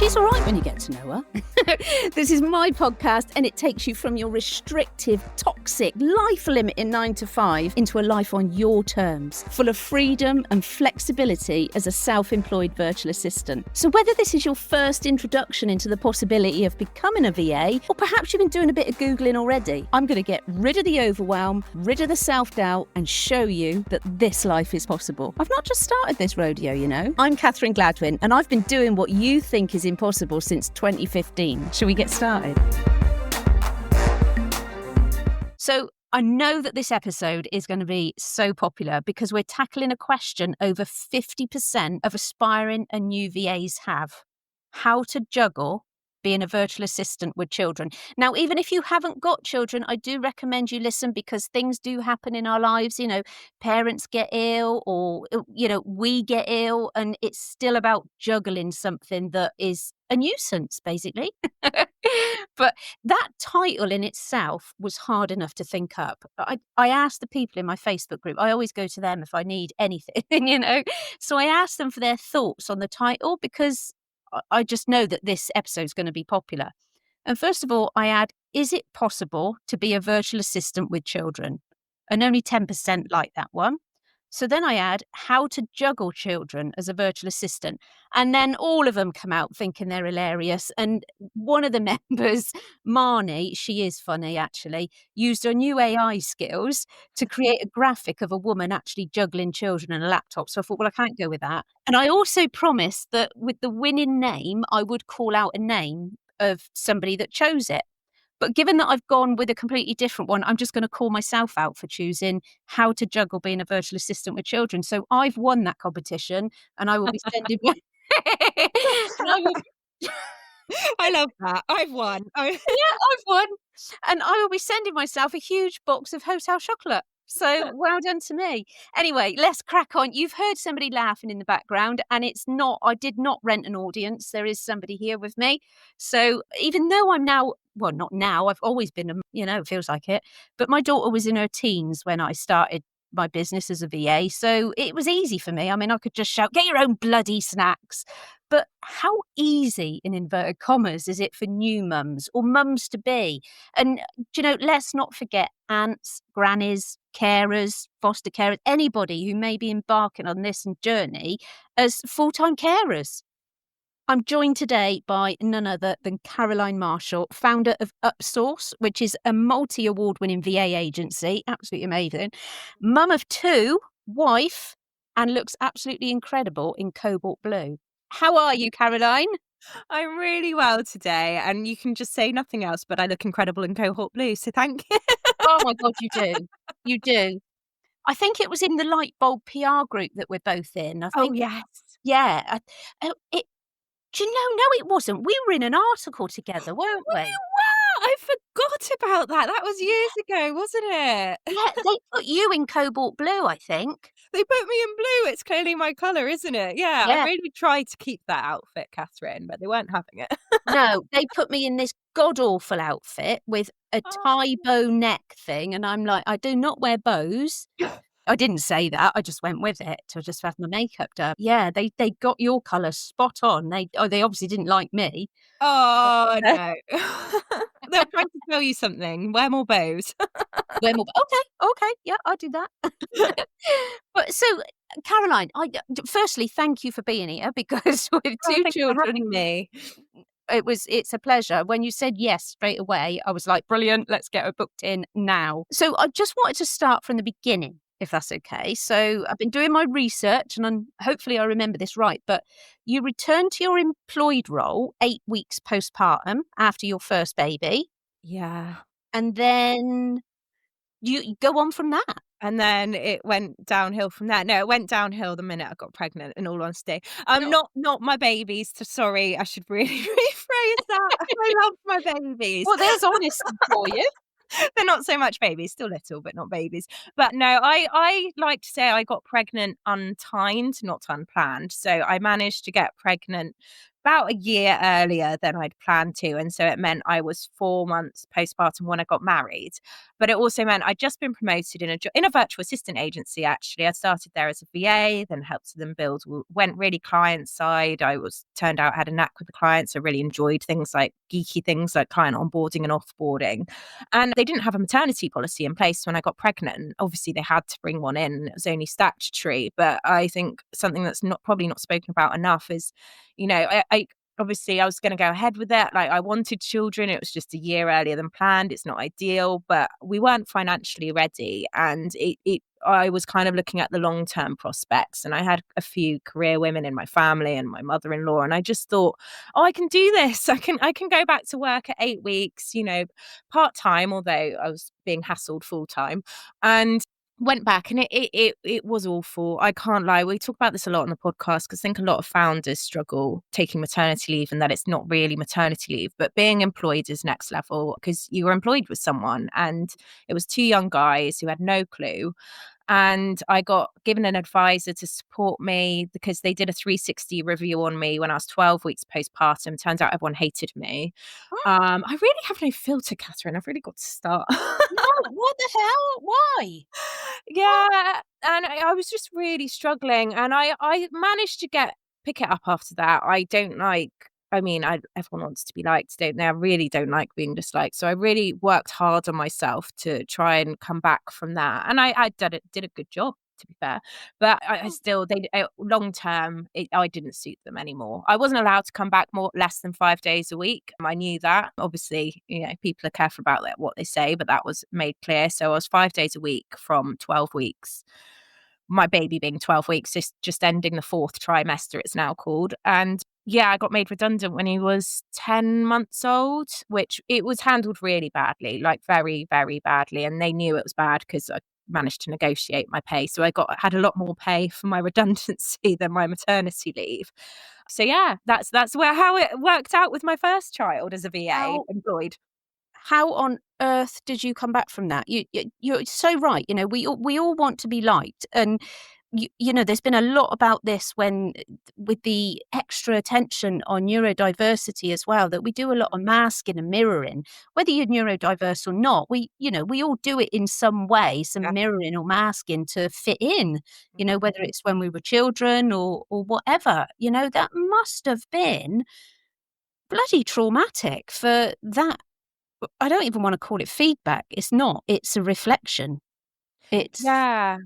She's all right when you get to know her. This is my podcast, and it takes you from your restrictive, toxic, life-limiting 9 to 5 into a life on your terms, full of freedom and flexibility as a self-employed virtual assistant. So whether this is your first introduction into the possibility of becoming a VA, or perhaps you've been doing a bit of Googling already, I'm going to get rid of the overwhelm, rid of the self-doubt, and show you that this life is possible. I've not just started this rodeo, you know. I'm Catherine Gladwyn, and I've been doing what you think is impossible since 2015. Shall we get started? So I know that this episode is going to be so popular because we're tackling a question over 50% of aspiring and new VAs have: how to juggle being a virtual assistant with children. Now, even if you haven't got children, I do recommend you listen, because things do happen in our lives. You know, parents get ill, or, you know, we get ill, and it's still about juggling something that is a nuisance, basically. But that title in itself was hard enough to think up. I asked the people in my Facebook group, I always go to them if I need anything, you know. So I asked them for their thoughts on the title, because I just know that this episode is going to be popular. And first of all, I add, is it possible to be a virtual assistant with children? And only 10% like that one. So then I add, how to juggle children as a virtual assistant. And then all of them come out thinking they're hilarious. And one of the members, Marnie, she is funny actually, used her new AI skills to create a graphic of a woman actually juggling children and a laptop. So I thought, well, I can't go with that. And I also promised that with the winning name, I would call out a name of somebody that chose it. But given that I've gone with a completely different one, I'm just going to call myself out for choosing how to juggle being a virtual assistant with children. So I've won that competition, and I will be sending I love that. I've won. Yeah, I've won. And I will be sending myself a huge box of hotel chocolate. So well done to me. Anyway, let's crack on. You've heard somebody laughing in the background, and it's not, I did not rent an audience. There is somebody here with me. So even though I'm now, well, not now, I've always been, you know, it feels like it. But my daughter was in her teens when I started my business as a VA. So it was easy for me. I mean, I could just shout, get your own bloody snacks. But how easy, in inverted commas, is it for new mums or mums to be? And, you know, let's not forget aunts, grannies, carers, foster carers, anybody who may be embarking on this journey as full-time carers. I'm joined today by none other than Caroline Marshall, founder of Upsource, which is a multi-award-winning VA agency. Absolutely amazing. Mum of 2, wife, and looks absolutely incredible in cobalt blue. How are you, Caroline? I'm really well today, and you can just say nothing else, but I look incredible in cohort blue, so thank you. Oh my God, you do. You do. I think it was in the Light Bulb PR group that we're both in. I think, Oh, yes. yeah. Do you know? No, it wasn't. We were in an article together, weren't we? We were! I forgot about that. That was years ago, wasn't it? Yeah, they put you in cobalt blue, I think. They put me in blue. It's clearly my colour, isn't it? Yeah, Yeah. I really tried to keep that outfit, Catherine, but they weren't having it. No, they put me in this god-awful outfit with a tie bow neck thing, and I'm like, I do not wear bows. I didn't say that. I just went with it to just have my makeup done. Yeah, they got your colour spot on. They obviously didn't like me. Oh, no. They're trying to tell you something. Wear more bows. Wear more. Okay, yeah, I'll do that. But so, Caroline, firstly, thank you for being here, because with 2 Thanks for children, having me. it's a pleasure. When you said yes straight away, I was like, brilliant, let's get her booked in now. So I just wanted to start from the beginning, if that's okay. So I've been doing my research, and hopefully I remember this right, but you returned to your employed role 8 weeks postpartum after your first baby. Yeah. And then you go on from that. And then it went downhill from there. No, it went downhill the minute I got pregnant, in all honesty. Not my babies. Sorry, I should really rephrase that. I love my babies. Well, there's honesty for you. They're not so much babies, still little, but not babies. But no, I like to say I got pregnant untimed, not unplanned. So I managed to get pregnant about a year earlier than I'd planned to. And so it meant I was 4 months postpartum when I got married. But it also meant I'd just been promoted in a virtual assistant agency, actually. I started there as a VA, then helped them build, went really client side. Turned out, had a knack with the clients. I really enjoyed things like geeky things like client onboarding and offboarding. And they didn't have a maternity policy in place when I got pregnant. Obviously, they had to bring one in. It was only statutory. But I think something that's probably not spoken about enough is, I obviously I was going to go ahead with it. Like, I wanted children. It was just a year earlier than planned. It's not ideal, but we weren't financially ready. And I was kind of looking at the long-term prospects, and I had a few career women in my family and my mother-in-law. And I just thought, oh, I can do this. I can go back to work at 8 weeks, part-time, although I was being hassled full-time. And went back, and it was awful. I can't lie. We talk about this a lot on the podcast because I think a lot of founders struggle taking maternity leave, and that it's not really maternity leave, but being employed is next level because you were employed with someone, and it was two young guys who had no clue. And I got given an advisor to support me because they did a 360 review on me when I was 12 weeks postpartum. Turns out everyone hated me. I really have no filter, Catherine. I've really got to start. No, what the hell? Why? Yeah, and I was just really struggling, and I managed to pick it up after that. Everyone wants to be liked, don't they? I really don't like being disliked. So I really worked hard on myself to try and come back from that. And I did a good job, to be fair. But I still, long term, I didn't suit them anymore. I wasn't allowed to come back less than 5 days a week. I knew that. Obviously, people are careful about that, what they say, but that was made clear. So I was 5 days a week from 12 weeks. My baby being 12 weeks, just ending the 4th trimester, it's now called. And yeah, I got made redundant when he was 10 months old, which it was handled really badly, like very, very badly. And they knew it was bad because I managed to negotiate my pay. So I had a lot more pay for my redundancy than my maternity leave. So yeah, that's how it worked out with my first child as a VA employed. How on earth did you come back from that? You're so right. We all want to be liked, and there's been a lot about this with the extra attention on neurodiversity as well, that we do a lot of masking and mirroring, whether you're neurodiverse or not. We all do it in some way, some mirroring or masking to fit in, whether it's when we were children or whatever. That must have been bloody traumatic for that. I don't even want to call it feedback. It's not. It's a reflection. Yeah,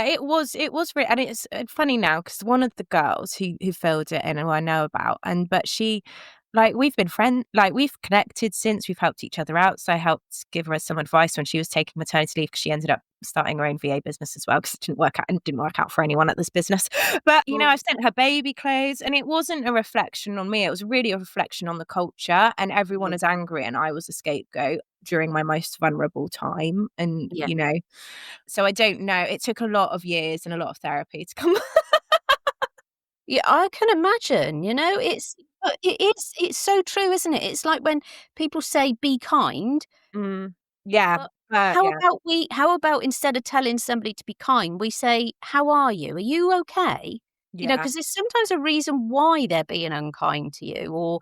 it was and it's funny now because one of the girls who filled it in, who I know about, but she, like, we've been friends, like, we've connected since. We've helped each other out. So I helped give her some advice when she was taking maternity leave, because she ended up starting her own VA business as well, because it didn't work out for anyone at this business. But I've sent her baby clothes, and it wasn't a reflection on me. It was really a reflection on the culture, and everyone is angry, and I was a scapegoat during my most vulnerable time. And so I don't know. It took a lot of years and a lot of therapy to come. Yeah, I can imagine. It's so true, isn't it? It's like when people say be kind. Yeah. How about instead of telling somebody to be kind, we say, how are you? Are you okay? Because there's sometimes a reason why they're being unkind to you, or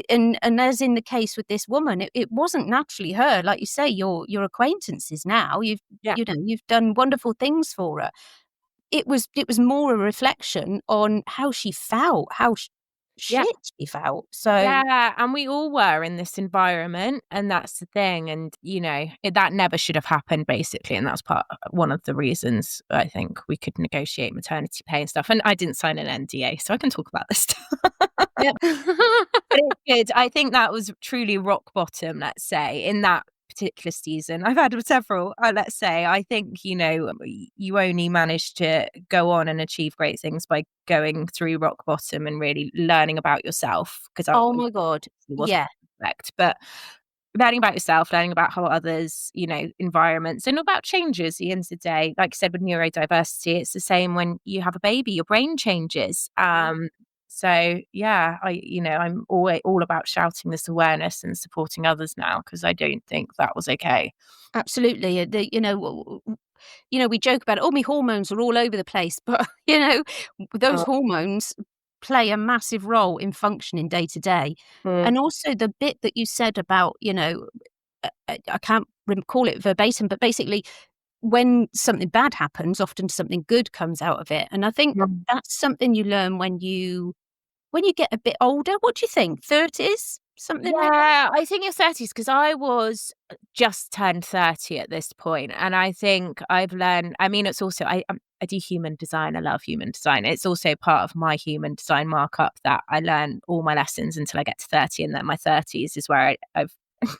and as in the case with this woman, it wasn't naturally her. Like you say, your acquaintances now, you've done wonderful things for her. It was more a reflection on how she felt, how shit she felt. So yeah, and we all were in this environment, and that's the thing. And that never should have happened, basically. And that's one of the reasons I think we could negotiate maternity pay and stuff. And I didn't sign an NDA, so I can talk about this stuff. Yep. But it's good. I think that was truly rock bottom, let's say, in that particular season. I've had several, let's say. I think you only manage to go on and achieve great things by going through rock bottom and really learning about yourself, because oh my god, yeah, perfect, but learning about yourself, learning about how others, environments, and about changes. At the end of the day, like I said, with neurodiversity, it's the same when you have a baby, your brain changes. So yeah, I'm all about shouting this awareness and supporting others now, because I don't think that was okay. absolutely. We joke about it. Oh, my hormones are all over the place, but those hormones play a massive role in functioning day to day. Mm. And also the bit that you said about, I can't recall it verbatim, but basically when something bad happens, often something good comes out of it. And I think Mm. that's something you learn when you get a bit older. What do you think? 30s? Something like that? Yeah, I think your 30s, because I was just turned 30 at this point, and I think I've learned. I mean, it's also I do human design. I love human design. It's also part of my human design markup that I learn all my lessons until I get to 30, and then my 30s is where I've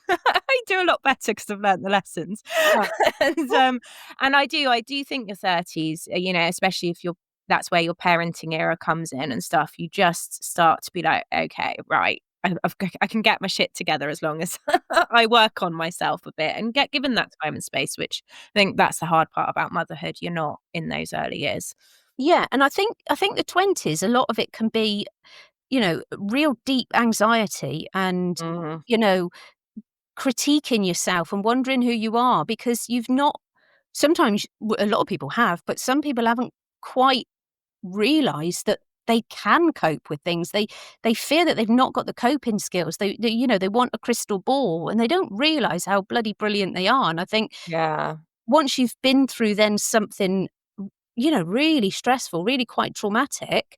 I do a lot better because I've learned the lessons. Yeah. And I do think your 30s, especially if that's where your parenting era comes in and stuff. You just start to be like, okay, right. I can get my shit together as long as I work on myself a bit and get given that time and space, which I think that's the hard part about motherhood. You're not in those early years. Yeah, and I think the 20s, a lot of it can be, real deep anxiety and, Mhm. you know, critiquing yourself and wondering who you are because you've not sometimes a lot of people have, but some people haven't quite realized that they can cope with things. They fear that they've not got the coping skills. They want a crystal ball and they don't realize how bloody brilliant they are. And I think Yeah. once you've been through then something, really stressful, really quite traumatic,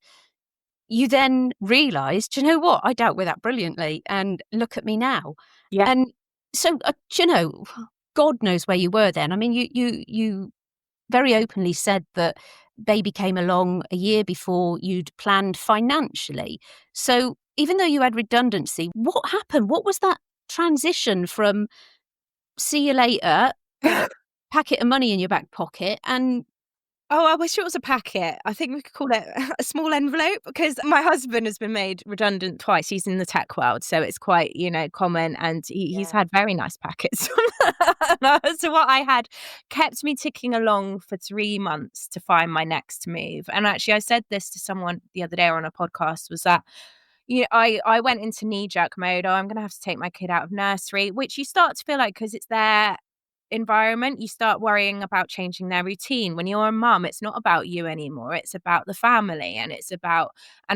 you then realize, do you know what? I dealt with that brilliantly and look at me now. Yeah. And so, God knows where you were then. I mean, you very openly said that baby came along a year before you'd planned financially. So even though you had redundancy, what happened? What was that transition from see you later, packet of money in your back pocket and Oh, I wish it was a packet. I think we could call it a small envelope because my husband has been made redundant twice. He's in the tech world, so it's quite, common, and he's yeah. had very nice packets. So what I had kept me ticking along for 3 months to find my next move. And actually, I said this to someone the other day on a podcast, was that I went into knee-jerk mode. Oh, I'm going to have to take my kid out of nursery, which you start to feel like because it's their environment, you start worrying about changing their routine. When you're a mum, it's not about you anymore. It's about the family and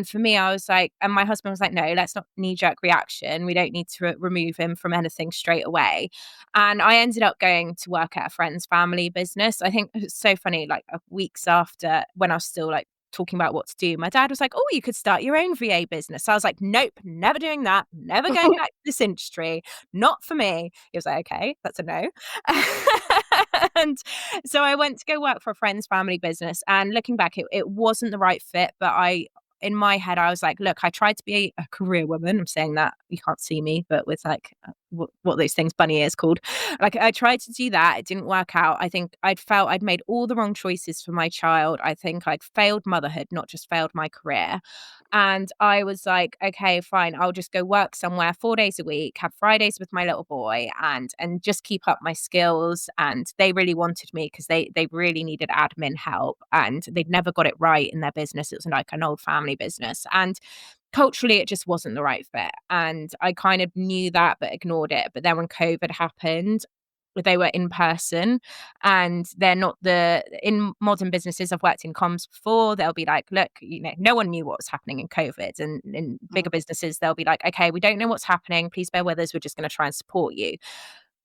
for me, I was like, and my husband was like, no, let's not knee-jerk reaction. We don't need to remove him from anything straight away. And I ended up going to work at a friend's family business. I think it's so funny, like weeks after when I was still like talking about what to do, my dad was like, oh, you could start your own VA business. I was like, nope, never doing that, never going back to this industry, not for me. He was like, okay, that's a no. And so I went to go work for a friend's family business, and looking back, it wasn't the right fit, but in my head, I was like, look, I tried to be a career woman. I'm saying that you can't see me, but with like what those things, bunny ears called. Like I tried to do that. It didn't work out. I think I'd made all the wrong choices for my child. I think I'd failed motherhood, not just failed my career. And I was like, okay, fine. I'll just go work somewhere 4 days a week, have Fridays with my little boy and just keep up my skills. And they really wanted me because they really needed admin help and they'd never got it right in their business. It was like an old family business. And culturally, it just wasn't the right fit. And I kind of knew that, but ignored it. But then when COVID happened, they were in person and they're not in modern businesses. I've worked in comms before. They'll be like, look, no one knew what was happening in COVID. And in bigger businesses, they'll be like, okay, we don't know what's happening. Please bear with us. We're just going to try and support you.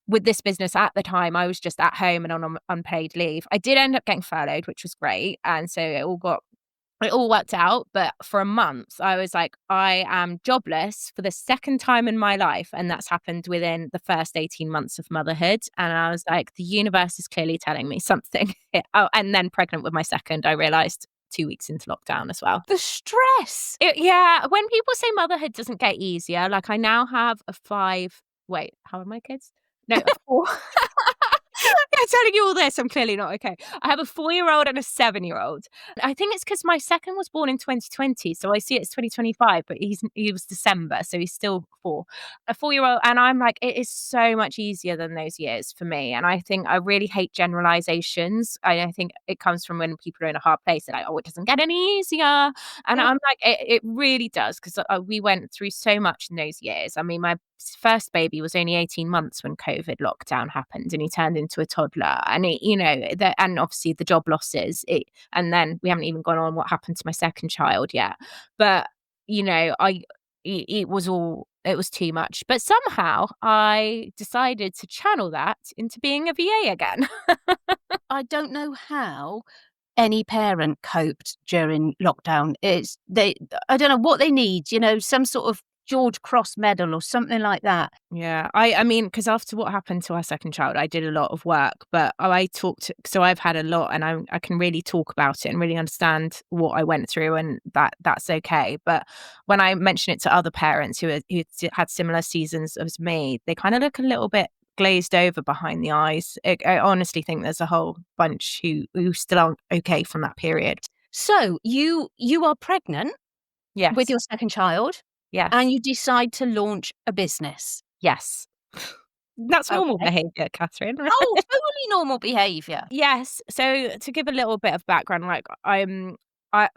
With this business at the time, I was just at home and on unpaid leave. I did end up getting furloughed, which was great. And so it all worked out. But for a month, I was like, I am jobless for the second time in my life. And that's happened within the first 18 months of motherhood. And I was like, the universe is clearly telling me something. Oh, and then pregnant with my second, I realized 2 weeks into lockdown as well. the stress. Yeah. When people say motherhood doesn't get easier, like I now have how are my kids? No, a 4. I'm telling you all this, I'm clearly not okay. I have a 4-year-old and a 7-year-old. I think it's because my second was born in 2020, so I see it's 2025, but he was December, so he's still 4. A 4-year-old, and I'm like, it is so much easier than those years for me. And I think I really hate generalizations. I think it comes from when people are in a hard place. They're like, oh, it doesn't get any easier. And I'm like, it really does, because we went through so much in those years. I mean, my first baby was only 18 months when COVID lockdown happened, and he turned into a toddler. And and obviously the job losses. And then we haven't even gone on what happened to my second child yet. But it was too much. But somehow I decided to channel that into being a VA again. I don't know how any parent coped during lockdown. I don't know what they need, some sort of George Cross medal or something like that. Yeah, I mean, because after what happened to our second child, I did a lot of work, but so I've had a lot, and I can really talk about it and really understand what I went through, and that's okay. But when I mention it to other parents who had similar seasons as me, they kind of look a little bit glazed over behind the eyes. I honestly think there's a whole bunch who still aren't okay from that period. So you are pregnant with Yes, your second child, and yes, you decide to launch a business. yes. That's normal Okay. behaviour, Catherine. Oh, totally normal behaviour. Yes. So to give a little bit of background,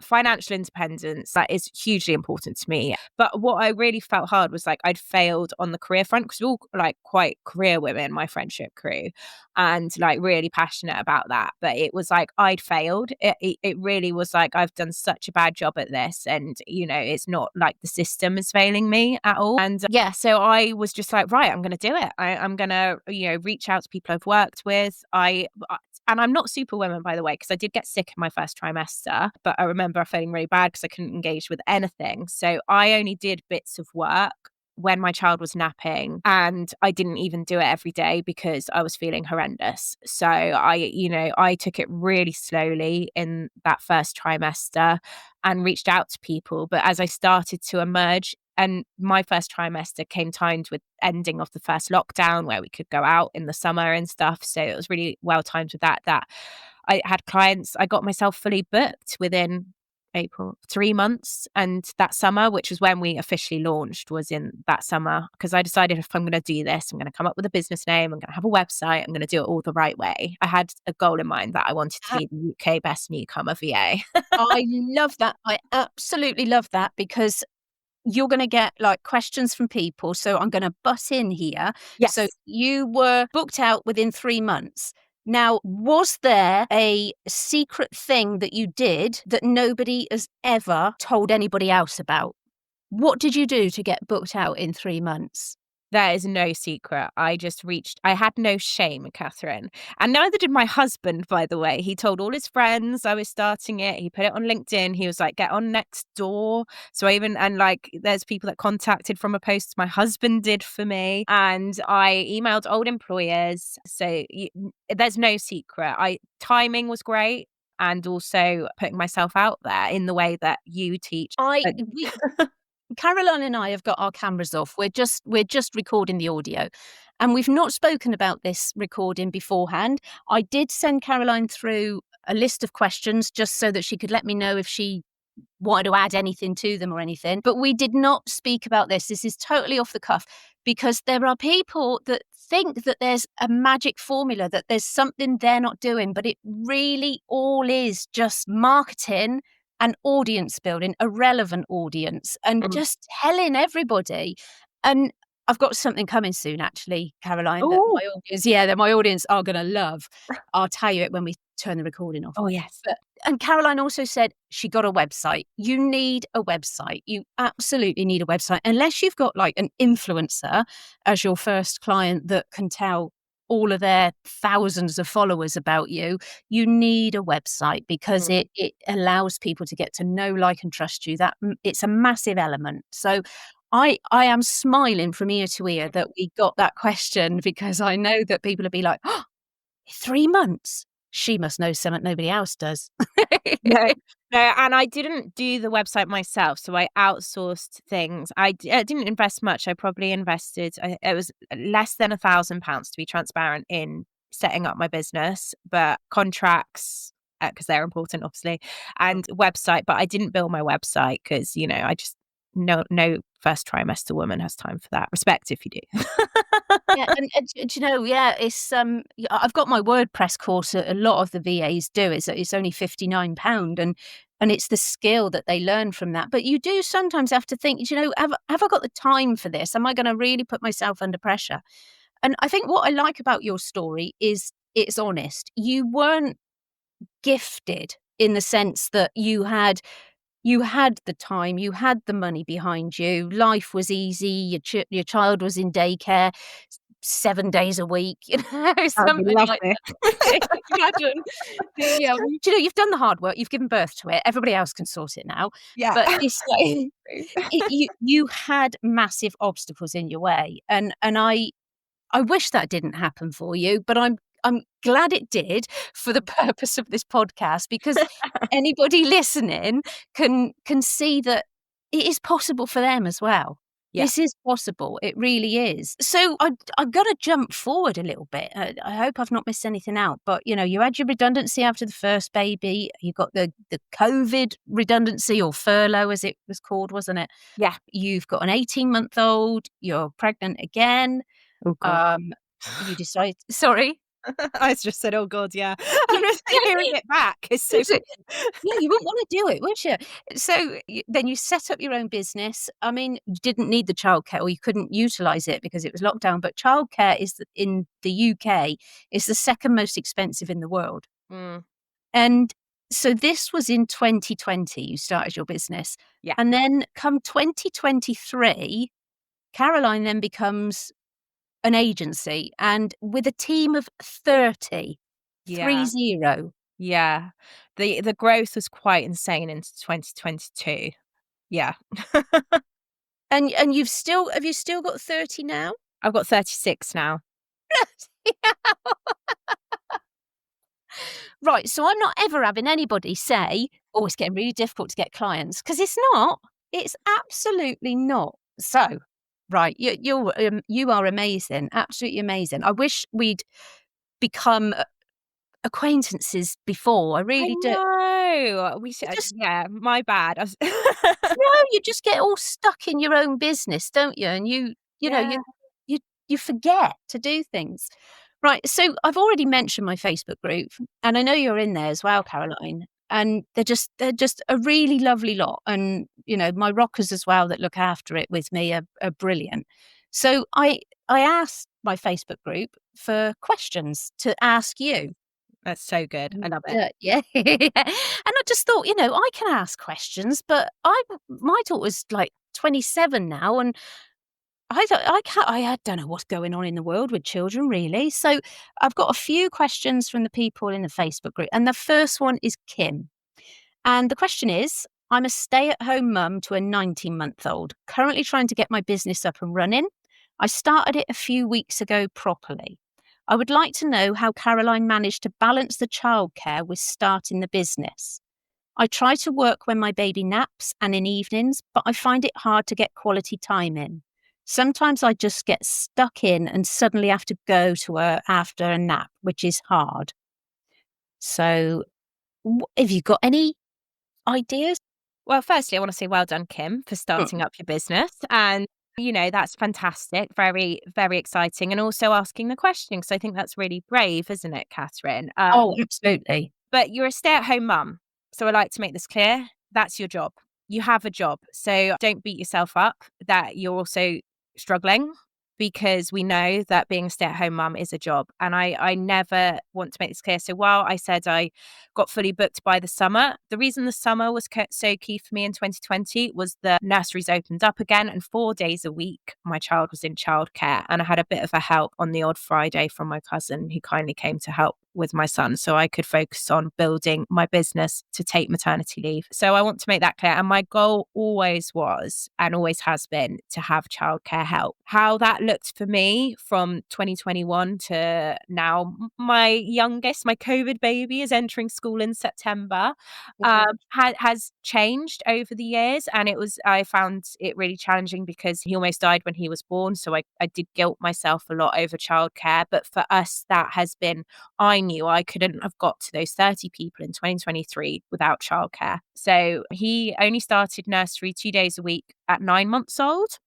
financial independence, that is hugely important to me. But what I really felt hard was like I'd failed on the career front, because we're all like quite career women, my friendship crew, and like really passionate about that. But it was like I'd failed. It really was like I've done such a bad job at this, and it's not like the system is failing me at all. And yeah, so I was just like, right, I'm going to do it. I'm going to reach out to people I've worked with. And I'm not superwoman, by the way, because I did get sick in my first trimester, but I remember feeling really bad because I couldn't engage with anything. So I only did bits of work when my child was napping, and I didn't even do it every day because I was feeling horrendous. So I took it really slowly in that first trimester and reached out to people. But as I started to emerge, and my first trimester came timed with ending of the first lockdown, where we could go out in the summer and stuff. So it was really well timed with that I had clients. I got myself fully booked within April, 3 months. And that summer, which was when we officially launched, was in that summer, because I decided, if I'm going to do this, I'm going to come up with a business name, I'm going to have a website, I'm going to do it all the right way. I had a goal in mind that I wanted to be the UK best newcomer VA. I love that. I absolutely love that, because you're going to get like questions from people. So I'm going to butt in here. So Yes. you were booked out within 3 months. Now, was there a secret thing that you did that nobody has ever told anybody else about? What did you do to get booked out in 3 months? There is no secret. I had no shame, Catherine. And neither did my husband, by the way. He told all his friends I was starting it. He put it on LinkedIn. He was like, get on next door. So there's people that contacted from a post my husband did for me. And I emailed old employers. So there's no secret. Timing was great. And also putting myself out there in the way that you teach. Caroline and I have got our cameras off. We're just recording the audio, and we've not spoken about this recording beforehand. I did send Caroline through a list of questions just so that she could let me know if she wanted to add anything to them or anything. But we did not speak about this. This is totally off the cuff, because there are people that think that there's a magic formula, that there's something they're not doing, but it really all is just marketing and audience building, a relevant audience, and just telling everybody. And I've got something coming soon, actually, Caroline, that my audience are going to love. I'll tell you it when we turn the recording off. Oh, yes. And Caroline also said she got a website. You need a website. You absolutely need a website. Unless you've got like an influencer as your first client that can tell all of their thousands of followers about you, you need a website, because it allows people to get to know, like, and trust you. That it's a massive element. So I am smiling from ear to ear that we got that question, because I know that people will be like, oh, 3 months. She must know something nobody else does. No, no, and I didn't do the website myself, so I outsourced things. I didn't invest much. I probably invested, it was less than £1,000, to be transparent, in setting up my business, but contracts, because they're important, obviously, and website. But I didn't build my website because, I just, no first trimester woman has time for that. Respect if you do. Yeah, and do you know, it's I've got my WordPress course. A lot of the VAs do. It's only £59, and it's the skill that they learn from that. But you do sometimes have to think, have I got the time for this? Am I going to really put myself under pressure? And I think what I like about your story is it's honest. You weren't gifted in the sense that you you had the time, you had the money behind you, life was easy, your child was in daycare 7 days a week, That would be something like lovely. that. Imagine do you know, you've done the hard work, you've given birth to it, everybody else can sort it now. Yeah. But this way, you had massive obstacles in your way, and I wish that didn't happen for you, but I'm glad it did for the purpose of this podcast, because anybody listening can see that it is possible for them as well. Yeah. This is possible. It really is. So I've got to jump forward a little bit. I hope I've not missed anything out. But you had your redundancy after the first baby. You got the COVID redundancy, or furlough as it was called, wasn't it? Yeah. You've got an 18-month-old. You're pregnant again. Oh God. You decide. Sorry. I just said, "Oh God, yeah." I'm just hearing it back. It's so. Yeah, you wouldn't want to do it, would you? So then you set up your own business. I mean, you didn't need the childcare, or you couldn't utilize it because it was lockdown. But childcare in the UK is the second most expensive in the world. Mm. And so this was in 2020. You started your business, Yeah. and then come 2023, Caroline then becomes an agency, and with a team of 30. Yeah. 30. Yeah. The growth was quite insane into 2022. Yeah. And have you still got 30 now? I've got 36 now. Right, so I'm not ever having anybody say, "Oh, it's getting really difficult to get clients," because it's not. It's absolutely not. So, right, you are amazing, absolutely amazing. I wish we'd become acquaintances before. I I really do. know. We should. Just Yeah, my bad. No, you just get all stuck in your own business, don't you? And you know, Yeah. you forget to do things. Right, so I've already mentioned my Facebook group, and I know you're in there as well, Caroline. And they're just a really lovely lot. And my rockers as well that look after it with me are brilliant. So I asked my Facebook group for questions to ask you. That's so good. I love it. Yeah. And I just thought, I can ask questions, but my daughter's like 27 now, and I don't know what's going on in the world with children, really. So I've got a few questions from the people in the Facebook group, and the first one is Kim. And the question is, I'm a stay-at-home mum to a 19-month-old, currently trying to get my business up and running. I started it a few weeks ago properly. I would like to know how Caroline managed to balance the childcare with starting the business. I try to work when my baby naps and in evenings, but I find it hard to get quality time in. Sometimes I just get stuck in and suddenly have to go to her after a nap, which is hard. So, have you got any ideas? Well, firstly, I want to say well done, Kim, for starting up your business. And, that's fantastic. Very, very exciting. And also asking the question, because I think that's really brave, isn't it, Catherine? Oh, absolutely. But you're a stay-at-home mum. So I like to make this clear. That's your job. You have a job. So don't beat yourself up that you're also struggling, because we know that being a stay-at-home mum is a job. And I never want to make this clear. So while I said I got fully booked by the summer, the reason the summer was so key for me in 2020 was the nurseries opened up again, and 4 days a week my child was in childcare, and I had a bit of a help on the odd Friday from my cousin who kindly came to help with my son, so I could focus on building my business to take maternity leave. So I want to make that clear. And my goal always was, and always has been, to have childcare help. How that looked for me from 2021 to now, my youngest, my COVID baby, is entering school in September, has changed over the years. And I found it really challenging because he almost died when he was born. So I did guilt myself a lot over childcare. But for us, that has been, I knew I couldn't have got to those 30 people in 2023 without childcare. So he only started nursery 2 days a week at 9 months old.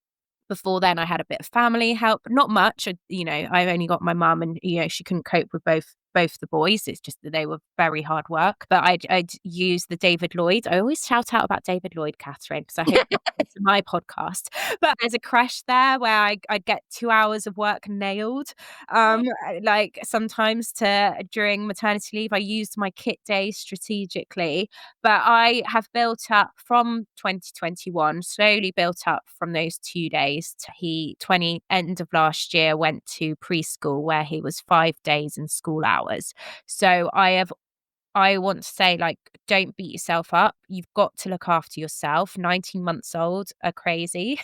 Before then, I had a bit of family help, not much. I've only got my mum, and she couldn't cope with both both the boys. It's just that they were very hard work. But I'd use the David Lloyd. I always shout out about David Lloyd, Catherine, because I hope you listen to my podcast. But there's a creche there where I'd get 2 hours of work nailed. Like sometimes during maternity leave, I used my kit days strategically. But I have built up from 2021, slowly built up from those 2 days. He end of last year went to preschool where he was 5 days in school hours. So I want to say, like, don't beat yourself up. You've got to look after yourself. 19 months old are crazy.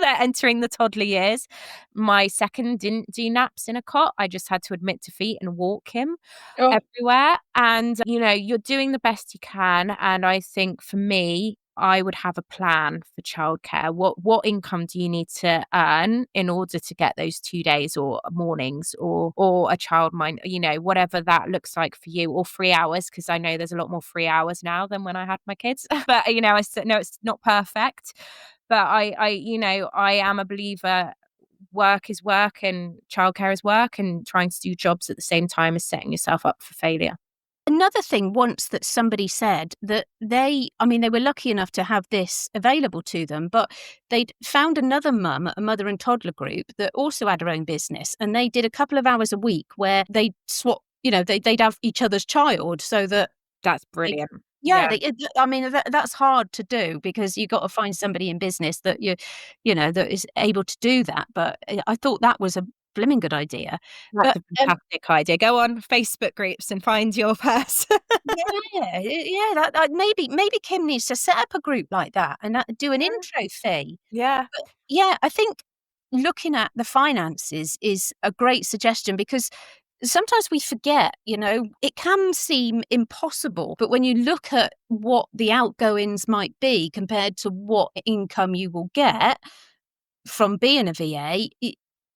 They're entering the toddler years. My second didn't do naps in a cot. I just had to admit defeat and walk him everywhere. And, you're doing the best you can. And I think for me, I would have a plan for childcare. What income do you need to earn in order to get those 2 days or mornings or a child mind, whatever that looks like for you, or 3 hours, because I know there's a lot more 3 hours now than when I had my kids. But I know it's not perfect. But I am a believer. Work is work and childcare is work, and trying to do jobs at the same time is setting yourself up for failure. Another thing once that somebody said that they were lucky enough to have this available to them, but they'd found another mum at a mother and toddler group that also had her own business, and they did a couple of hours a week where they'd swap, they'd have each other's child so that... That's brilliant. That's hard to do because you've got to find somebody in business that that is able to do that. But I thought that was a blooming good idea. That's a fantastic idea. Go on Facebook groups and find your person. That maybe Kim needs to set up a group like that and do an intro fee. Yeah. But I think looking at the finances is a great suggestion, because sometimes we forget, it can seem impossible, but when you look at what the outgoings might be compared to what income you will get from being a VA,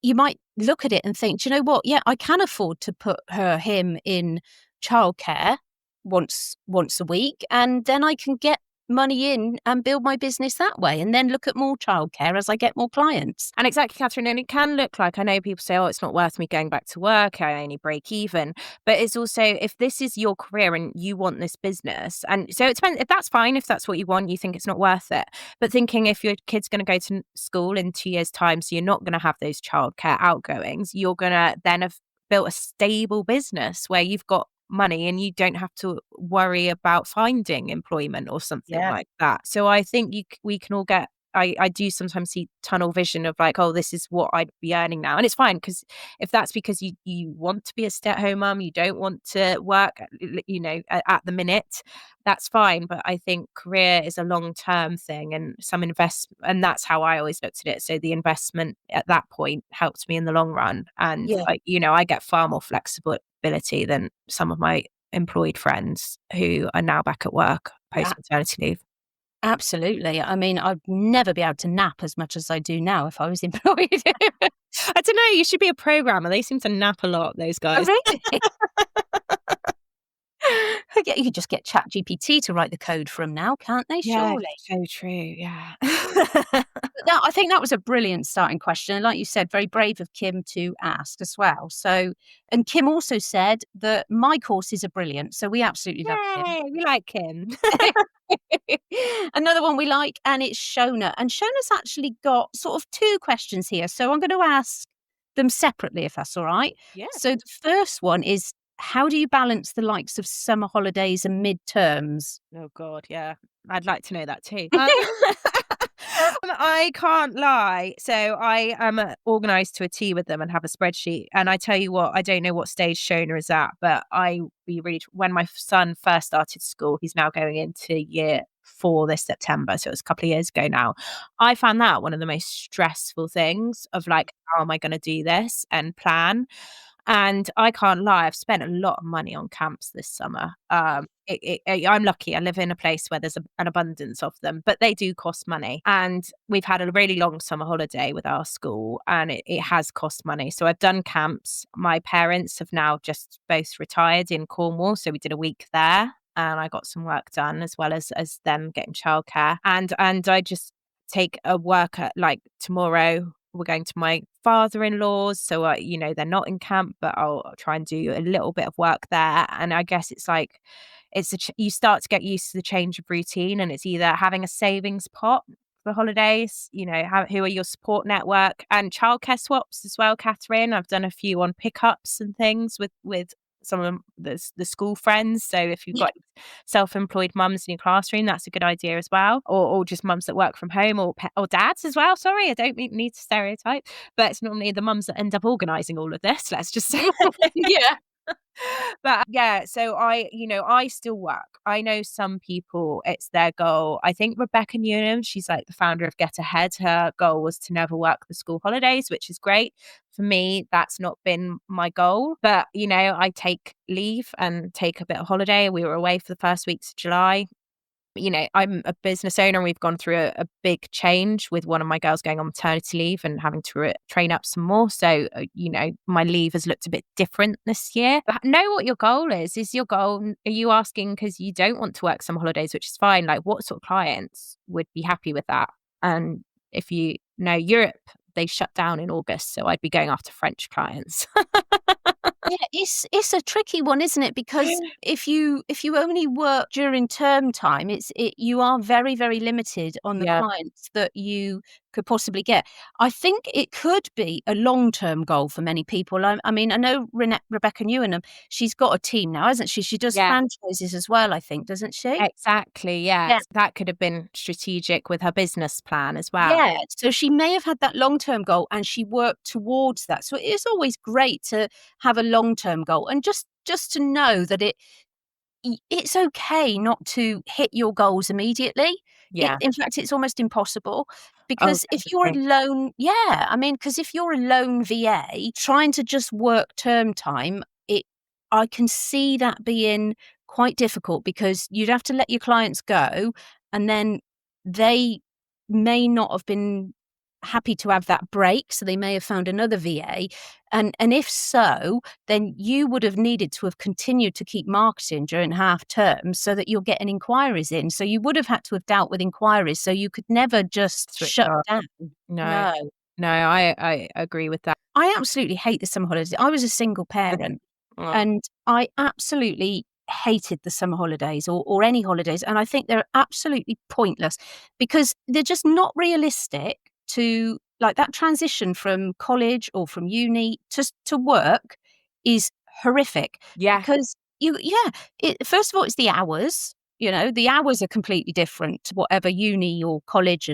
you might look at it and think, do you know what? Yeah, I can afford to put him in childcare once a week, and then I can get money in and build my business that way, and then look at more childcare as I get more clients. And exactly, Catherine, and it can look like, I know people say, it's not worth me going back to work, I only break even, but it's also, if this is your career and you want this business, and so it depends, if that's fine, if that's what you want, you think it's not worth it, but thinking if your kid's going to go to school in 2 years' time, so you're not going to have those childcare outgoings, you're going to then have built a stable business where you've got money and you don't have to worry about finding employment or something like that. So I think we can all get, I do sometimes see tunnel vision of like, this is what I'd be earning now. And it's fine, because if that's because you want to be a stay-at-home mum, you don't want to work, at the minute, that's fine. But I think career is a long-term thing, and some and that's how I always looked at it. So the investment at that point helped me in the long run. And, I get far more flexibility than some of my employed friends who are now back at work post-maternity leave. Absolutely. I'd never be able to nap as much as I do now if I was employed. I don't know. You should be a programmer. They seem to nap a lot, those guys. Oh, really? You could just get ChatGPT to write the code from now, can't they? Surely. So true. Yeah. I think that was a brilliant starting question. And like you said, very brave of Kim to ask as well. So, and Kim also said that my courses are brilliant. So we absolutely love Kim. We like Kim. Another one we like, and it's Shona. And Shona's actually got sort of two questions here. So I'm going to ask them separately, if that's all right. Yeah. So the first one is, how do you balance the likes of summer holidays and midterms? Oh, God, yeah. I'd like to know that too. I can't lie. So I am organised to a T with them and have a spreadsheet. And I tell you what, I don't know what stage Shona is at, but when my son first started school, he's now going into year 4 this September. So it was a couple of years ago now. I found that one of the most stressful things of like, how am I going to do this and plan? And I can't lie, I've spent a lot of money on camps this summer. I'm lucky. I live in a place where there's an abundance of them, but they do cost money. And we've had a really long summer holiday with our school, and it has cost money. So I've done camps. My parents have now just both retired in Cornwall. So we did a week there, and I got some work done as well as them getting childcare. And I just take a work at like tomorrow, we're going to my father-in-law's, so they're not in camp, but I'll try and do a little bit of work there. And I guess it's like you start to get used to the change of routine, and it's either having a savings pot for holidays, who are your support network, and childcare swaps as well, Catherine. I've done a few on pickups and things with some of the school friends. So if you've got self-employed mums in your classroom, that's a good idea as well, or just mums that work from home, or dads as well. Sorry, I don't need to stereotype, but it's normally the mums that end up organising all of this, let's just say. Yeah. But yeah, so I still work. I know some people, it's their goal. I think Rebecca Newnham, she's like the founder of Get Ahead. Her goal was to never work the school holidays, which is great. For me, that's not been my goal. But, I take leave and take a bit of holiday. We were away for the first weeks of July. I'm a business owner, and we've gone through a big change with one of my girls going on maternity leave and having to train up some more. So, my leave has looked a bit different this year. But know what your goal is. Is your goal, are you asking because you don't want to work some holidays, which is fine? Like, what sort of clients would be happy with that? And if you know Europe, they shut down in August. So I'd be going after French clients. Yeah, it's a tricky one, isn't it? Because if you only work during term time, you are very, very limited on the clients that you could possibly get. I think it could be a long-term goal for many people. I mean, I know Rebecca Newnham, she's got a team now, hasn't she? She does franchises as well, I think, doesn't she? Exactly, yeah. That could have been strategic with her business plan as well. Yeah, so she may have had that long-term goal and she worked towards that. So it is always great to have a long-term goal, and just to know that it's okay not to hit your goals immediately. Yeah. In fact, it's almost impossible, because if you're a lone, because if you're a lone VA trying to just work term time, I can see that being quite difficult, because you'd have to let your clients go, and then they may not have been happy to have that break, so they may have found another VA, and if so, then you would have needed to have continued to keep marketing during half term so that you're getting inquiries in. So you would have had to have dealt with inquiries, so you could never just shut down. No, I agree with that. I absolutely hate the summer holidays. I was a single parent, and I absolutely hated the summer holidays, or any holidays, and I think they're absolutely pointless, because they're just not realistic. To like that transition from college or from uni to work is horrific. Because first of all, it's the hours. The hours are completely different to whatever uni or college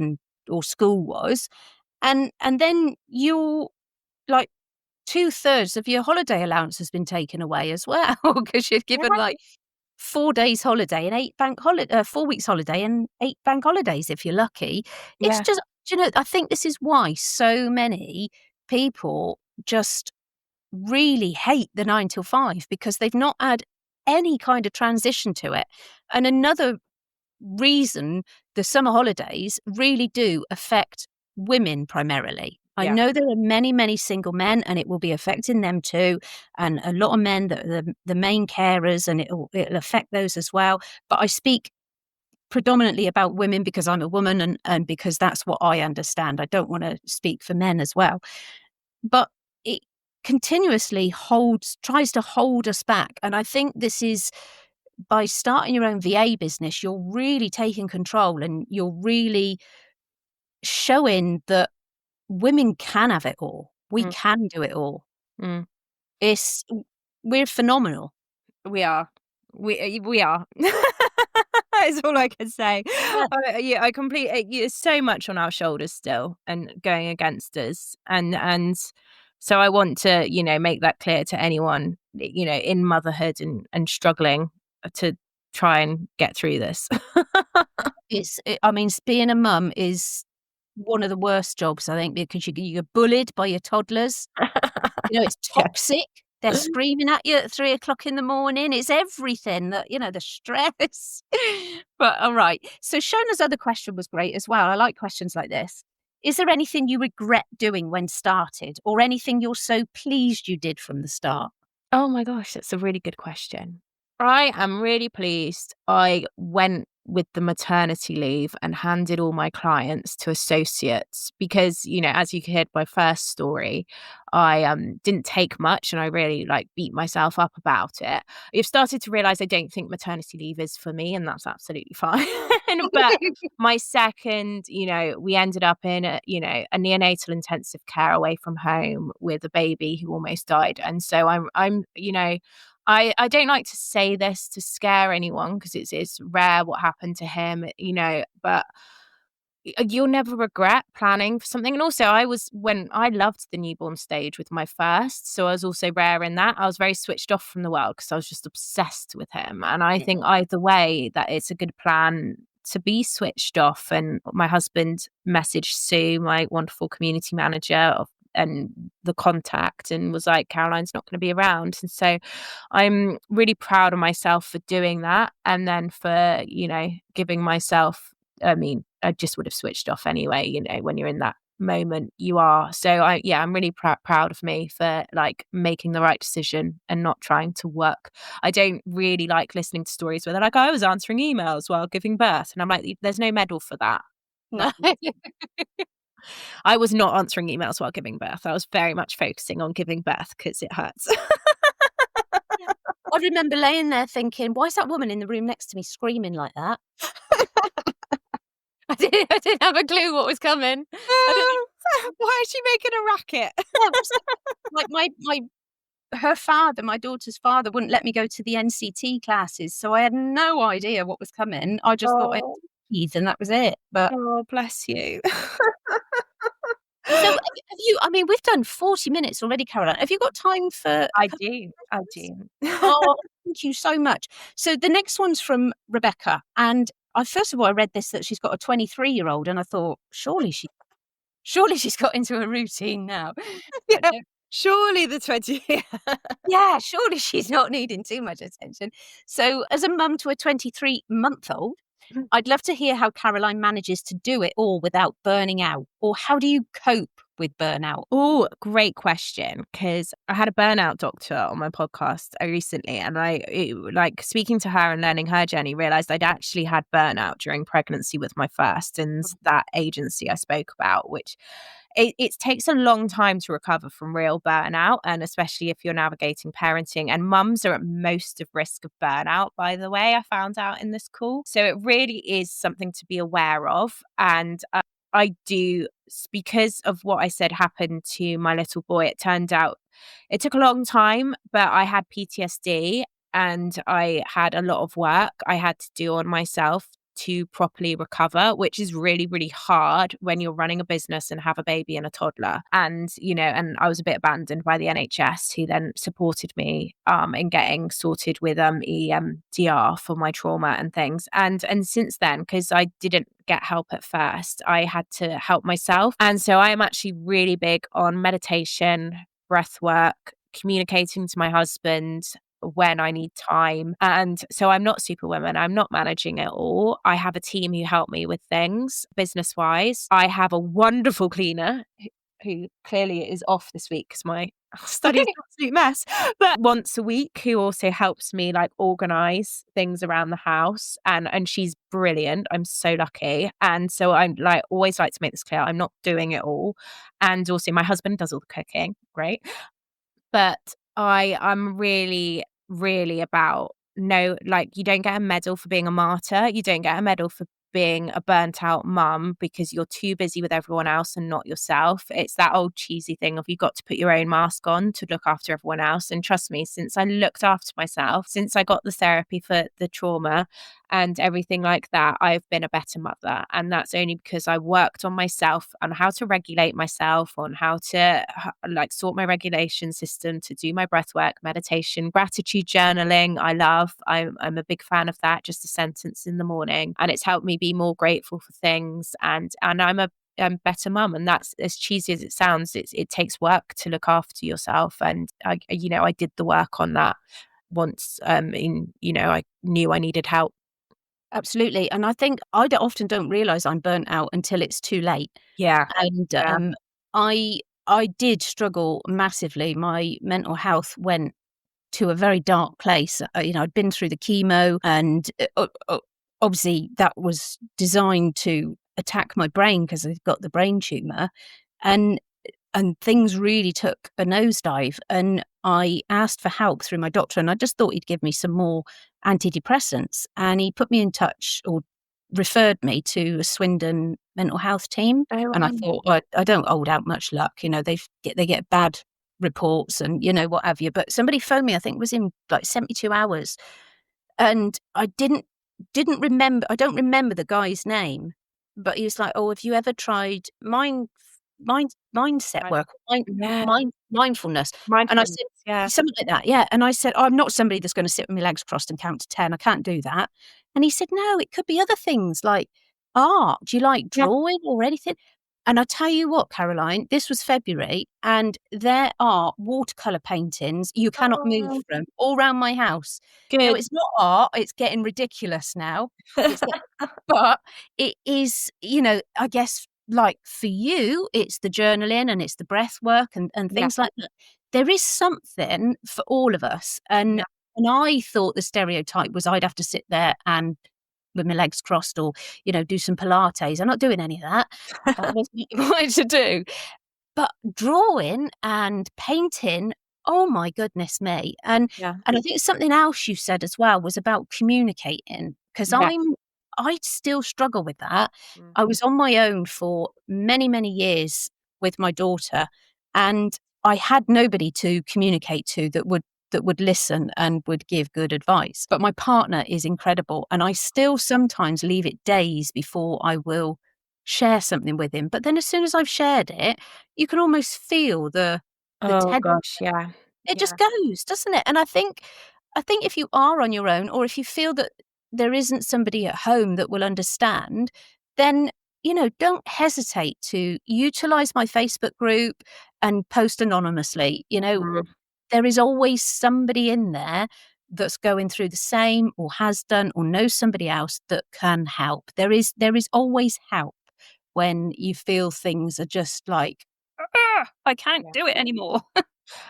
or school was, and then you're like 2/3 of your holiday allowance has been taken away as well, because you're given like 4 days holiday and 4 weeks holiday and 8 bank holidays if you're lucky. It's just, I think this is why so many people just really hate the 9 till 5, because they've not had any kind of transition to it. And another reason, the summer holidays really do affect women primarily. I know there are many, many single men, and it will be affecting them too. And a lot of men that are the main carers, and it'll affect those as well. But I speak predominantly about women because I'm a woman, and because that's what I understand. I don't want to speak for men as well. But it continuously tries to hold us back. And I think this is, by starting your own VA business, you're really taking control, and you're really showing that women can have it all. We can do it all. We're phenomenal. We are. We are. That's all I can say. I completely. It's so much on our shoulders still, and going against us, and so I want to, make that clear to anyone, in motherhood and struggling to try and get through this. Being a mum is one of the worst jobs, I think, because you're bullied by your toddlers. It's toxic. They're screaming at you at 3 o'clock in the morning. It's everything that, the stress. But all right. So Shona's other question was great as well. I like questions like this. Is there anything you regret doing when started, or anything you're so pleased you did from the start? Oh my gosh, that's a really good question. I am really pleased I went with the maternity leave and handed all my clients to associates because, as you heard my first story, I didn't take much and I really beat myself up about it. I've started to realize I don't think maternity leave is for me, and that's absolutely fine. But my second, we ended up in a neonatal intensive care away from home with a baby who almost died. And so I'm I don't like to say this to scare anyone because it's rare what happened to him, but you'll never regret planning for something. And also when I loved the newborn stage with my first, so I was also rare in that. I was very switched off from the world because I was just obsessed with him. And I think either way that it's a good plan to be switched off. And my husband messaged Sue, my wonderful community manager, and the contact, and was like, Caroline's not going to be around. And so I'm really proud of myself for doing that. And then for, giving myself, I just would have switched off anyway, when you're in that moment you are. So I'm really proud of me for making the right decision and not trying to work. I don't really like listening to stories where they're like, I was answering emails while giving birth. And I'm like, there's no medal for that. No. I was not answering emails while giving birth. I was very much focusing on giving birth because it hurts. I remember laying there thinking, why is that woman in the room next to me screaming like that? I didn't have a clue what was coming. Why is she making a racket? Her father, my daughter's father, wouldn't let me go to the NCT classes, so I had no idea what was coming. I just thought and that was it. But bless you. So we've done 40 minutes already, Caroline. Have you got time for... I do. Oh, thank you so much. So the next one's from Rebecca. And first of all, I read this, that she's got a 23-year-old. And I thought, surely she's got into a routine now. Yeah, surely the 20. Yeah, surely she's not needing too much attention. So as a mum to a 23-month-old, I'd love to hear how Caroline manages to do it all without burning out, or how do you cope with burnout? Oh, great question. Because I had a burnout doctor on my podcast recently, and speaking to her and learning her journey, realized I'd actually had burnout during pregnancy with my first, and that agency I spoke about, which it takes a long time to recover from real burnout, and especially if you're navigating parenting. And mums are at most of risk of burnout, by the way, I found out in this call. So it really is something to be aware of. And I do, because of what I said happened to my little boy, it turned out it took a long time, but I had PTSD and I had a lot of work I had to do on myself to properly recover, which is really, really hard when you're running a business and have a baby and a toddler. And, and I was a bit abandoned by the NHS, who then supported me in getting sorted with EMDR for my trauma and things. And since then, because I didn't get help at first, I had to help myself. And so I am actually really big on meditation, breath work, communicating to my husband when I need time. And so I'm not Superwoman. I'm not managing it all. I have a team who help me with things business wise. I have a wonderful cleaner who clearly is off this week because my study is an absolute mess, but once a week, who also helps me organize things around the house. And she's brilliant. I'm so lucky. And so I'm always like to make this clear. I'm not doing it all. And also my husband does all the cooking. Great. But I'm really, really about you don't get a medal for being a martyr. You don't get a medal for being a burnt out mum because you're too busy with everyone else and not yourself. It's that old cheesy thing of you've got to put your own mask on to look after everyone else. And trust me, since I looked after myself, since I got the therapy for the trauma and everything like that, I've been a better mother. And that's only because I worked on myself, on how to regulate myself, on how to sort my regulation system, to do my breath work, meditation, gratitude journaling. I'm a big fan of that, just a sentence in the morning. And it's helped me be more grateful for things. And I'm a better mum. And that's, as cheesy as it sounds, it takes work to look after yourself. And I did the work on that once I knew I needed help. Absolutely. And I think I often don't realize I'm burnt out until it's too late. Yeah. And I did struggle massively. My mental health went to a very dark place. I'd been through the chemo and obviously that was designed to attack my brain because I've got the brain tumor, and things really took a nosedive. And I asked for help through my doctor, and I just thought he'd give me some more antidepressants. And he put me in touch, or referred me to a Swindon mental health team. Oh, And I wow. thought, well, I don't hold out much luck. They get bad reports and what have you. But somebody phoned me, I think it was in like 72 hours. And I didn't remember, I don't remember the guy's name, but he was like, "Oh, have you ever tried mindset Right. work, Yeah. mindfulness?" And I Mindfulness. said Yeah. something like that, yeah. And I said, "Oh, I'm not somebody that's gonna sit with my legs crossed and count to 10. I can't do that." And he said, "No, it could be other things like art. Do you like Yeah. drawing or anything?" And I tell you what, Caroline, this was February, and there are watercolor paintings you cannot move Oh, from all around my house. Now, good. it's not art, it's getting ridiculous now. It's get But it is, I guess, like, for you, it's the journaling and it's the breath work and Yeah. things like that. There is something for all of us, and Yeah. I thought the stereotype was I'd have to sit there and with my legs crossed, or, do some Pilates. I'm not doing any of that. That wasn't what I wanted to do. But drawing and painting, oh my goodness me. Yeah. And I think something else you said as well was about communicating, because Yeah. I still struggle with that. I Mhm. was on my own for many, many years with my daughter, and I had nobody to communicate to that would listen and would give good advice. But my partner is incredible, and I still sometimes leave it days before I will share something with him. But then as soon as I've shared it, you can almost feel the Oh tension. gosh, yeah. It just Yeah. goes, doesn't it? And I think if you are on your own, or if you feel that there isn't somebody at home that will understand, then, don't hesitate to utilize my Facebook group and post anonymously. Mhm. There is always somebody in there that's going through the same, or has done, or knows somebody else that can help. There is always help when you feel things are just like, I can't Yeah. do it anymore.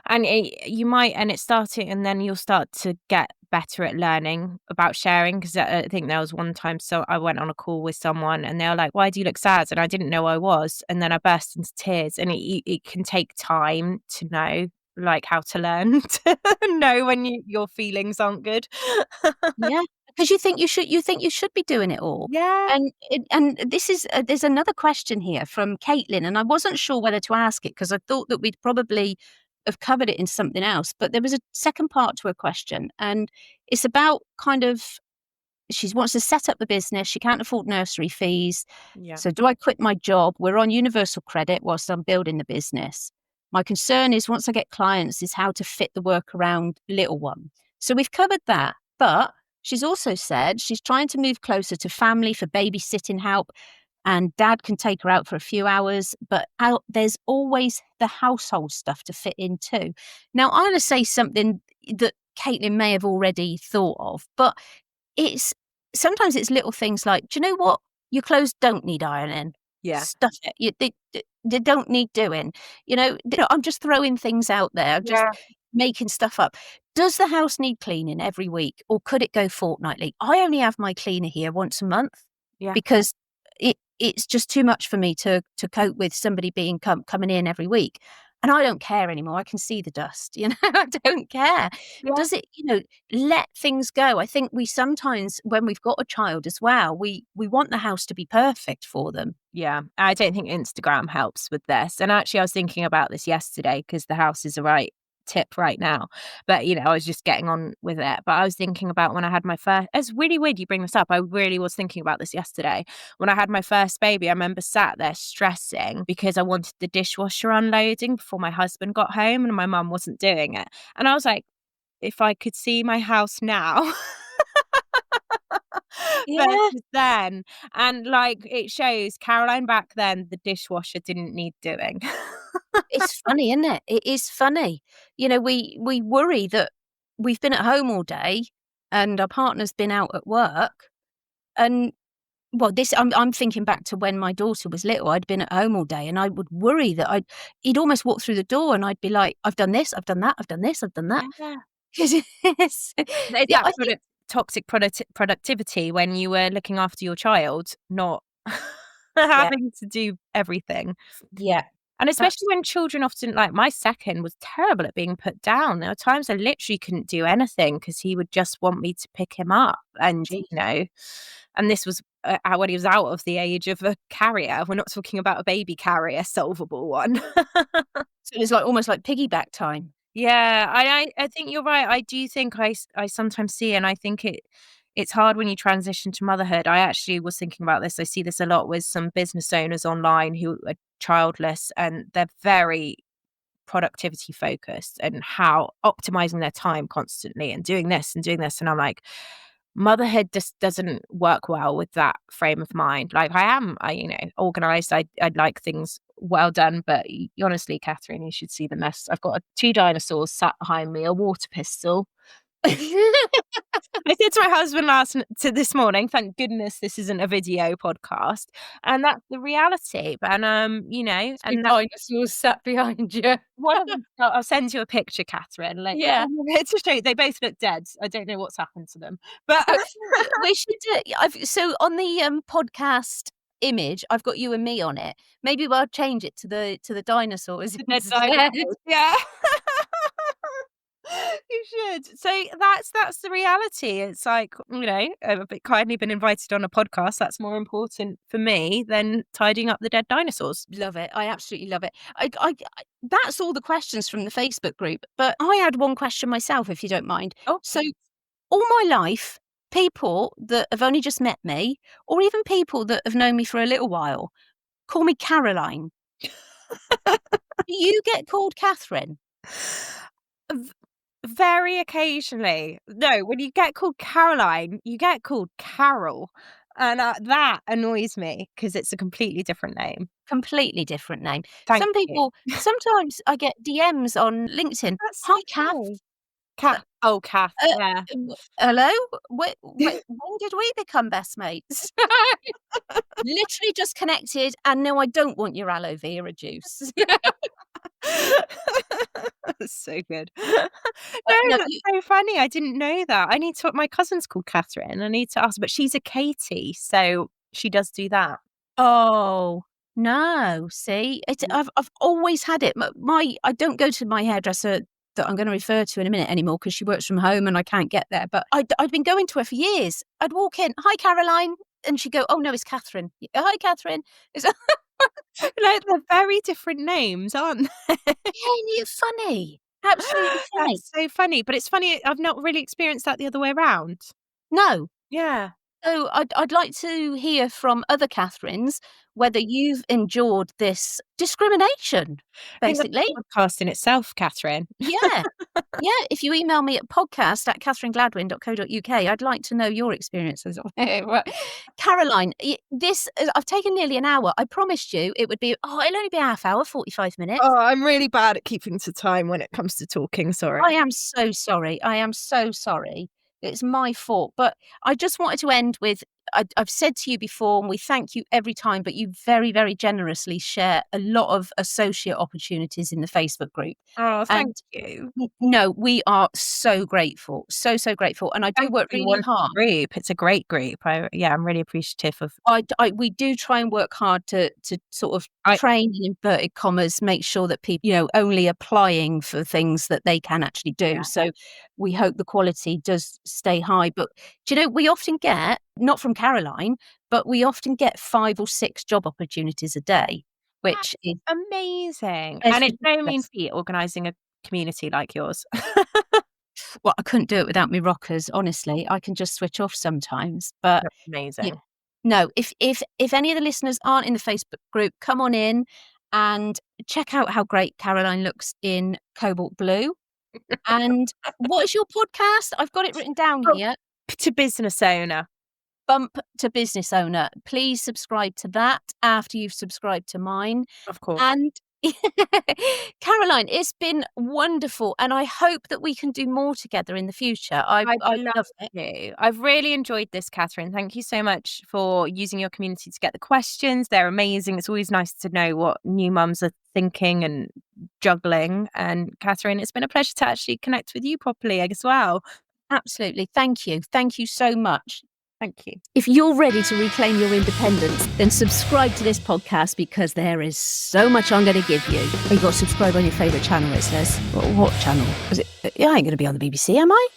And you might, and it's starting, and then you'll start to get better at learning about sharing. Because I think there was one time, so I went on a call with someone, and they were like, "Why do you look sad?" And I didn't know I was, and then I burst into tears. And it can take time to know, like, how to learn to know when your feelings aren't good. Yeah, because you think you should be doing it all. Yeah. And this is there's another question here from Caitlin, and I wasn't sure whether to ask it because I thought that we'd probably have covered it in something else, but there was a second part to her question, and it's about kind of, she wants to set up the business, she can't afford nursery fees. Yeah. So do I quit my job? We're on universal credit whilst I'm building the business. My concern is once I get clients is how to fit the work around little one. So we've covered that, but she's also said she's trying to move closer to family for babysitting help, and dad can take her out for a few hours, but there's always the household stuff to fit in too. Now, I'm going to say something that Caitlin may have already thought of, but it's sometimes it's little things like, "Do you know what? Your clothes don't need ironing. Yeah. Stuff it. They don't need doing." I'm just throwing things out there. I'm just Yeah. making stuff up. Does the house need cleaning every week, or could it go fortnightly? I only have my cleaner here once a month Yeah. because it's just too much for me to cope with somebody being coming in every week. And I don't care anymore. I can see the dust, I don't care. Yeah. Does it, let things go? I think we sometimes, when we've got a child as well, we want the house to be perfect for them. Yeah, I don't think Instagram helps with this. And actually, I was thinking about this yesterday because the house is a right tip right now. But, I was just getting on with it. But I was thinking about when I had my first, it's really weird you bring this up. I really was thinking about this yesterday. When I had my first baby, I remember sat there stressing because I wanted the dishwasher unloading before my husband got home and my mum wasn't doing it. And I was like, if I could see my house now. Yeah. Versus then, and, like, it shows Caroline back then, the dishwasher didn't need doing. It's funny, isn't it? It is funny. We worry that we've been at home all day and our partner's been out at work. And well, this I'm thinking back to when my daughter was little. I'd been at home all day, and I would worry that he'd almost walk through the door, and I'd be like, "I've done this, I've done that, I've done this, I've done that." Yeah. 'Cause it's Is yeah, that I sort think of toxic productivity when you were looking after your child, not having to do everything. Yeah. And especially when children often, like my second was terrible at being put down. There were times I literally couldn't do anything because he would just want me to pick him up. And, Jeez. and this was when he was out of the age of a carrier. We're not talking about a baby carrier, solvable one. So it's like almost like piggyback time. Yeah, I think you're right. I do think I sometimes see, and I think it's hard when you transition to motherhood. I actually was thinking about this. I see this a lot with some business owners online who are childless, and they're very productivity focused and how optimizing their time constantly and doing this and doing this. And I'm like, motherhood just doesn't work well with that frame of mind. Like I organized. I'd like things well done, but honestly, Catherine, you should see the mess. I've got 2 dinosaurs sat behind me, a water pistol. I said to my husband this morning, thank goodness this isn't a video podcast, and that's the reality. But and 2 dinosaurs sat behind you. one of them, I'll send you a picture, Catherine. Like, Yeah. to show you, they both look dead. I don't know what's happened to them, but We should so on the podcast image, I've got you and me on it. Maybe we'll change it to the dinosaurs the dead instead. dinosaurs. Yeah. You should. So that's the reality. It's like, I've kindly been invited on a podcast. That's more important for me than tidying up the dead dinosaurs. Love it. I absolutely love it. I that's all the questions from the Facebook group, but I had one question myself, if you don't mind. Oh. So all my life, people that have only just met me, or even people that have known me for a little while, call me Caroline. Do you get called Catherine? Very occasionally. No, when you get called Caroline, you get called Carol. And that annoys me because it's a completely different name. Completely different name. Thank Some you. people, sometimes I get DMs on LinkedIn. That's Hi, so Kath. cool. Kath. Oh, Kath. Yeah. Hello? When did we become best mates? Literally just connected, and no, I don't want your aloe vera juice. That's so good. No, that's so funny. I didn't know that. I need to. My cousin's called Catherine. I need to ask, but she's a Katie, so she does do that. Oh no! See, I've always had it. I don't go to my hairdresser that I'm going to refer to in a minute anymore because she works from home and I can't get there. But I'd been going to her for years. I'd walk in, hi Caroline, and she'd go, oh no, it's Catherine. Hi Catherine. Like they're very different names, aren't they? Yeah, funny. Absolutely funny. That's so funny. But it's funny, I've not really experienced that the other way around. No. Yeah. So I'd like to hear from other Catherines whether you've endured this discrimination, basically. I think that's a podcast in itself, Catherine. Yeah. Yeah. If you email me at podcast@catherinegladwyn.co.uk, I'd like to know your experiences. Caroline, I've taken nearly an hour. I promised you it would be, it'll only be a half hour, 45 minutes. Oh, I'm really bad at keeping to time when it comes to talking. Sorry. I am so sorry. I am so sorry. It's my fault. But I just wanted to end with, I've said to you before, and we thank you every time, but you very, very generously share a lot of associate opportunities in the Facebook group. Oh, thank you. No, we are so grateful. So grateful. And I do work really hard. Group. It's a great group. I'm really appreciative of. We do try and work hard to sort of train, in inverted commas, make sure that people, only applying for things that they can actually do. Yeah. So we hope the quality does stay high. But we often get, not from Caroline, but we often get 5 or 6 job opportunities a day, which is amazing. And it's no mean feat organising a community like yours. Well, I couldn't do it without me rockers, honestly. I can just switch off sometimes. But that's amazing. No, if any of the listeners aren't in the Facebook group, come on in and check out how great Caroline looks in cobalt blue. And what is your podcast? I've got it written down here. To Business Owner. Bump to Business Owner. Please subscribe to that after you've subscribed to mine. Of course. And Caroline, it's been wonderful, and I hope that we can do more together in the future. I love it. I've really enjoyed this, Catherine. Thank you so much for using your community to get the questions. They're amazing. It's always nice to know what new mums are thinking and juggling. And Catherine, it's been a pleasure to actually connect with you properly as well. Absolutely. Thank you. Thank you so much. Thank you. If you're ready to reclaim your independence, then subscribe to this podcast because there is so much I'm going to give you. You've got to subscribe on your favourite channel, it says. What channel? I ain't going to be on the BBC, am I?